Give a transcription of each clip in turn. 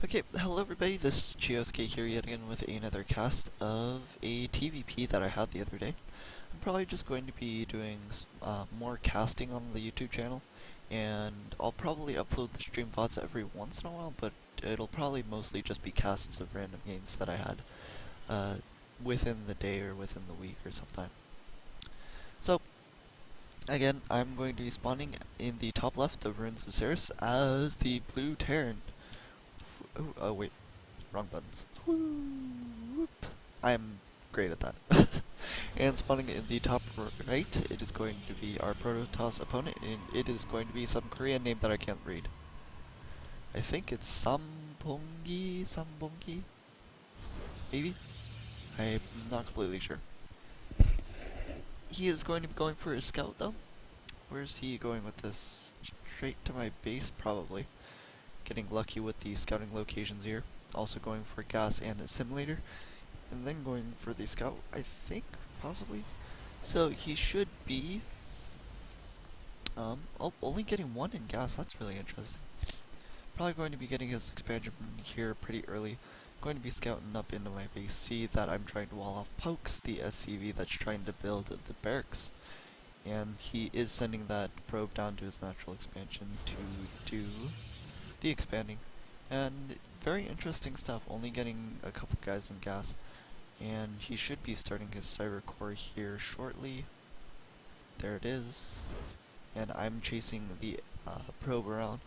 Okay, hello everybody, this is Chiosuke here yet again with another cast of a TvP that I had the other day. I'm probably just going to be doing more casting on the YouTube channel, and I'll probably upload the stream VODs every once in a while, but it'll probably mostly just be casts of random games that I had uh, within the day or within the week or sometime. So, again, I'm going to be spawning in the top left of Ruins of Seras as the Blue Terran. Oh wait. Wrong buttons. Whoop. I'm great at that. And spawning in the top right, it is going to be our Protoss opponent, and it is going to be some Korean name that I can't read. I think it's Sambongi, maybe? I'm not completely sure. He is going to be going for a scout, though. Where's he going with this? Straight to my base, probably. Getting lucky with the scouting locations here. Also going for gas and a simulator. And then going for the scout, I think, possibly. So he should be, only getting one in gas. That's really interesting. Probably going to be getting his expansion here pretty early. Going to be scouting up into my base. See that I'm trying to wall off Pokes, the SCV that's trying to build the barracks. And he is sending that probe down to his natural expansion to do the expanding. And very interesting stuff, only getting a couple guys in gas. And he should be starting his cyber core here shortly. There it is. And I'm chasing the probe around.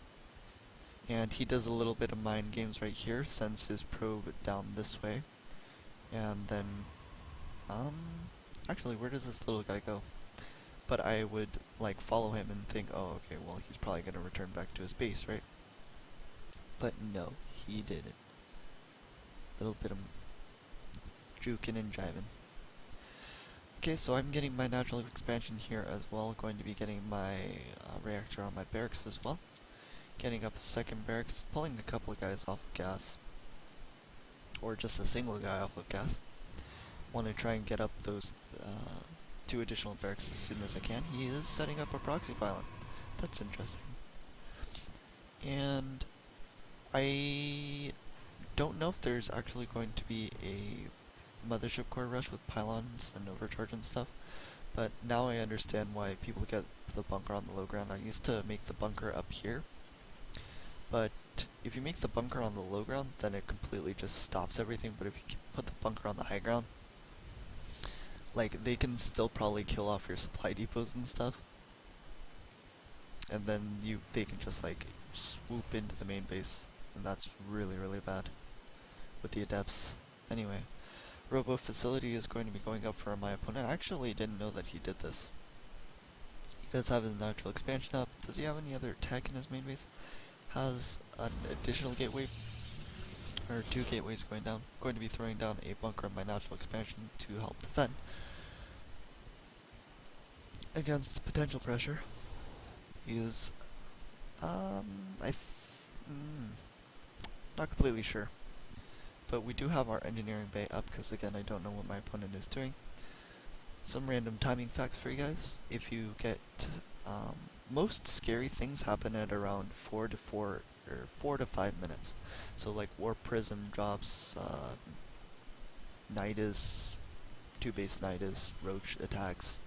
And he does a little bit of mind games right here, sends his probe down this way. And then, actually, where does this little guy go? But I would, like, follow him and think, oh, okay, well, he's probably gonna return back to his base, right? But no, he didn't. Little bit of juking and jiving. Okay, so I'm getting my natural expansion here as well. Going to be getting my reactor on my barracks as well. Getting up a second barracks, pulling a couple of guys off of gas. Or just a single guy off of gas. Want to try and get up those two additional barracks as soon as I can. He is setting up a proxy pylon. That's interesting. And I don't know if there's actually going to be a mothership core rush with pylons and overcharge and stuff, but now I understand why people get the bunker on the low ground. I used to make the bunker up here, but if you make the bunker on the low ground, then it completely just stops everything. But if you put the bunker on the high ground, like, they can still probably kill off your supply depots and stuff, and then they can just like swoop into the main base, and that's really bad with the adepts. Anyway, Robo Facility is going to be going up for my opponent. I actually didn't know that he did this. He does have his natural expansion up. Does he have any other tech in his main base? Has an additional gateway, or two gateways going down. Going to be throwing down a bunker on my natural expansion to help defend against potential pressure. He is, not completely sure. But we do have our engineering bay up, because again, I don't know what my opponent is doing. Some random timing facts for you guys. If you get, most scary things happen at around 4 to 5 minutes. So like Warp Prism drops, Nidus, 2-base Nidus, Roach attacks,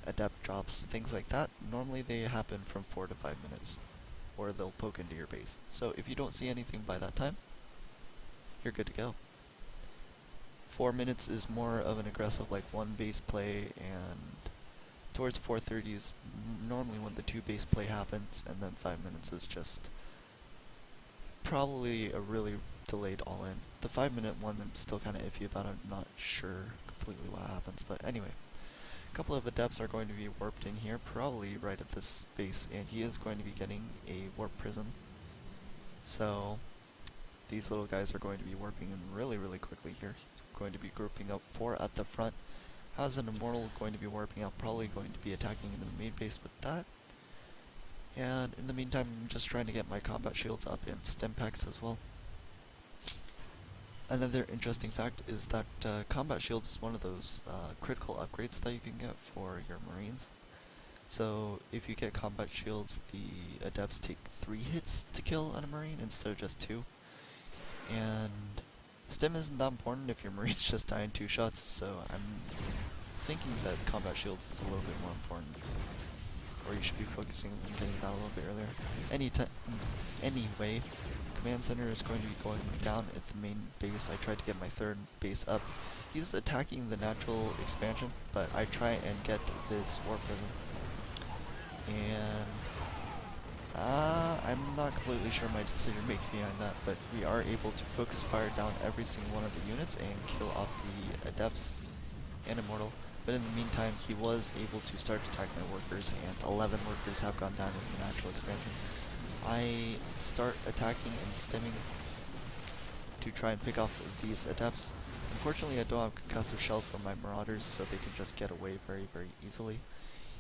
Adept drops, things like that. Normally they happen from 4 to 5 minutes, or they'll poke into your base. So if you don't see anything by that time, you're good to go. 4 minutes is more of an aggressive, like, 1 base play, and towards 4:30 is normally when the 2 base play happens, and then 5 minutes is just probably a really delayed all-in. The 5-minute one I'm still kind of iffy about. I'm not sure completely what happens, but anyway. A couple of adepts are going to be warped in here, probably right at this base, and he is going to be getting a warp prism. So these little guys are going to be warping in really quickly here. Going to be grouping up 4 at the front. Has an immortal going to be warping out, probably going to be attacking into the main base with that. And in the meantime, I'm just trying to get my combat shields up and stim packs as well. Another interesting fact is that combat shields is one of those critical upgrades that you can get for your marines. So if you get combat shields, the adepts take 3 hits to kill on a marine instead of just 2. And stim isn't that important if your marine's just dying 2 shots, so I'm thinking that combat shields is a little bit more important. Or you should be focusing on getting that a little bit earlier. Anyway, command center is going to be going down at the main base. I tried to get my 3rd base up. He's attacking the natural expansion, but I try and get this warp prism. And I'm not completely sure my decision making behind that, but we are able to focus fire down every single one of the units and kill off the adepts and immortal. But in the meantime, he was able to start attacking my workers, and 11 workers have gone down in the natural expansion. I start attacking and stimming to try and pick off these adepts. Unfortunately, I don't have concussive shell for my marauders, so they can just get away very, very easily.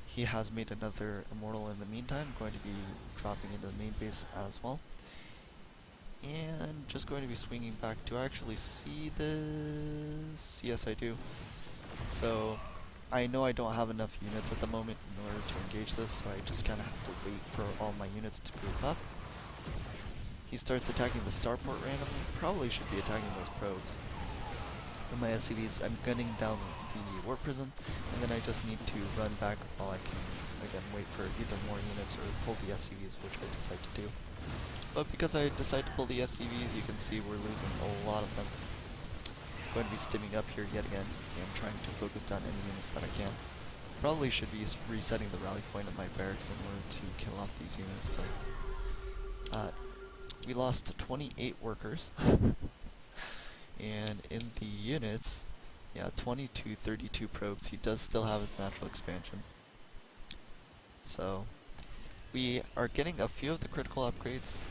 He has made another immortal in the meantime, going to be dropping into the main base as well. And just going to be swinging back. Do I actually see this? Yes, I do. So I know I don't have enough units at the moment in order to engage this, so I just kind of have to wait for all my units to group up. He starts attacking the starport randomly. Probably should be attacking those probes. For my SCVs, I'm gunning down the warp prism, and then I just need to run back while I can, again, wait for either more units or pull the SCVs, which I decide to do. But because I decide to pull the SCVs, you can see we're losing a lot of them. I'm going to be stimming up here yet again, and trying to focus down any units that I can. Probably should be resetting the rally point of my barracks in order to kill off these units, but we lost 28 workers. And in the units, yeah, 22, 32 probes. He does still have his natural expansion. So we are getting a few of the critical upgrades,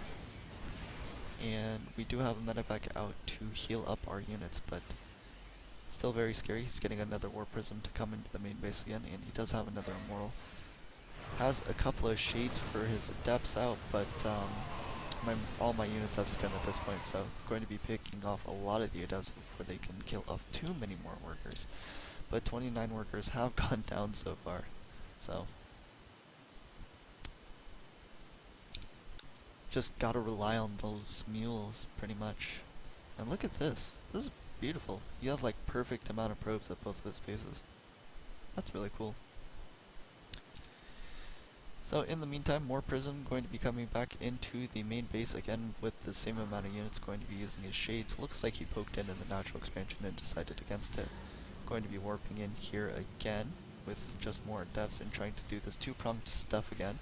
and we do have a medevac out to heal up our units, but still very scary. He's getting another warp prism to come into the main base again, and he does have another immortal. Has a couple of shades for his adepts out, but all my units have stim at this point, so I'm going to be picking off a lot of the adepts before they can kill off too many more workers. But 29 workers have gone down so far, so just gotta rely on those mules pretty much. And look at this. This is beautiful. He has like perfect amount of probes at both of his bases. That's really cool. So in the meantime, more Prism going to be coming back into the main base again with the same amount of units, going to be using his shades. Looks like he poked in the natural expansion and decided against it. Going to be warping in here again with just more adepts and trying to do this two-pronged stuff again.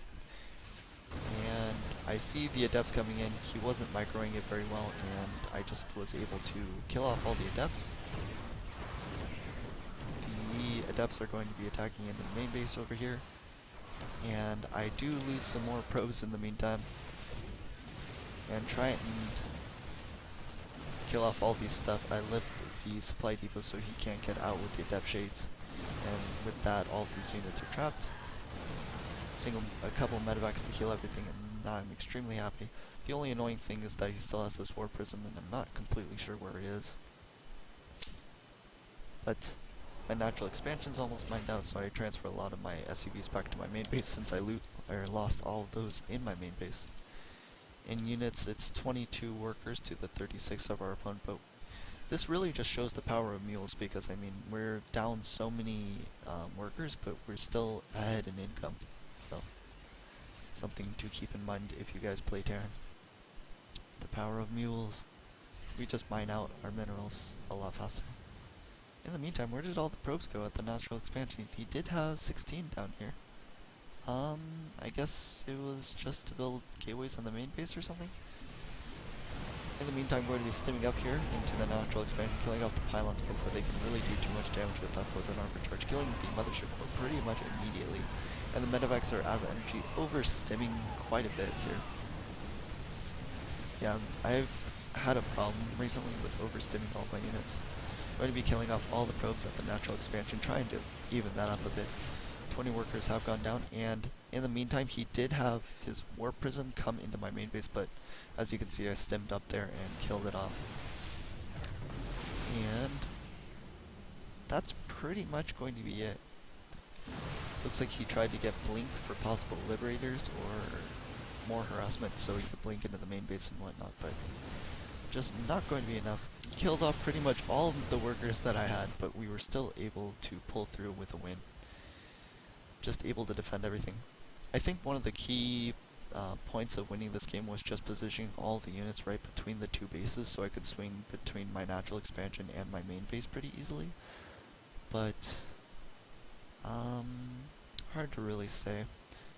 And I see the adepts coming in. He wasn't microing it very well, and I just was able to kill off all the adepts. The adepts are going to be attacking into the main base over here. And I do lose some more probes in the meantime. And try and kill off all these stuff. I lift the supply depot so he can't get out with the adept shades. And with that, all these units are trapped. A couple of medevacs to heal everything, and now I'm extremely happy. The only annoying thing is that he still has this war prism, and I'm not completely sure where it is. But my natural expansion's almost mined out, so I transfer a lot of my SCVs back to my main base since I lost all of those in my main base. In units, it's 22 workers to the 36 of our opponent, but this really just shows the power of mules, because I mean, we're down so many workers, but we're still ahead in income. So, something to keep in mind if you guys play Terran. The power of mules. We just mine out our minerals a lot faster. In the meantime, where did all the probes go at the natural expansion? He did have 16 down here. I guess it was just to build gateways on the main base or something? In the meantime, we're going to be stimming up here into the natural expansion, killing off the pylons before they can really do too much damage with that photon armor charge, killing the mothership core pretty much immediately. And the medevacs are out of energy, over-stimming quite a bit here. Yeah, I've had a problem recently with over-stimming all my units. I'm going to be killing off all the probes at the natural expansion, trying to even that up a bit. 20 workers have gone down, and in the meantime, he did have his warp prism come into my main base, but as you can see, I stemmed up there and killed it off. And that's pretty much going to be it. Looks like he tried to get Blink for possible liberators or more harassment so he could blink into the main base and whatnot, but just not going to be enough. Killed off pretty much all of the workers that I had, but we were still able to pull through with a win. Just able to defend everything. I think one of the key points of winning this game was just positioning all the units right between the two bases so I could swing between my natural expansion and my main base pretty easily. But, hard to really say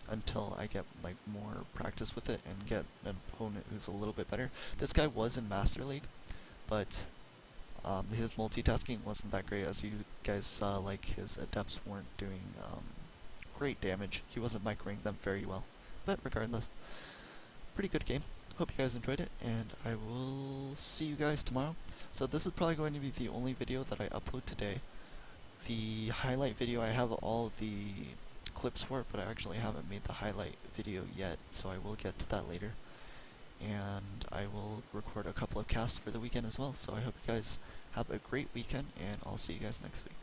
until I get like more practice with it and get an opponent who's a little bit better. This guy was in Master League, but his multitasking wasn't that great. As you guys saw, like his adepts weren't doing great damage. He wasn't microing them very well. But regardless, pretty good game. Hope you guys enjoyed it, and I will see you guys tomorrow. So this is probably going to be the only video that I upload today. The highlight video, I have all of the clips for it, but I actually haven't made the highlight video yet, so I will get to that later. And I will record a couple of casts for the weekend as well, so I hope you guys have a great weekend, and I'll see you guys next week.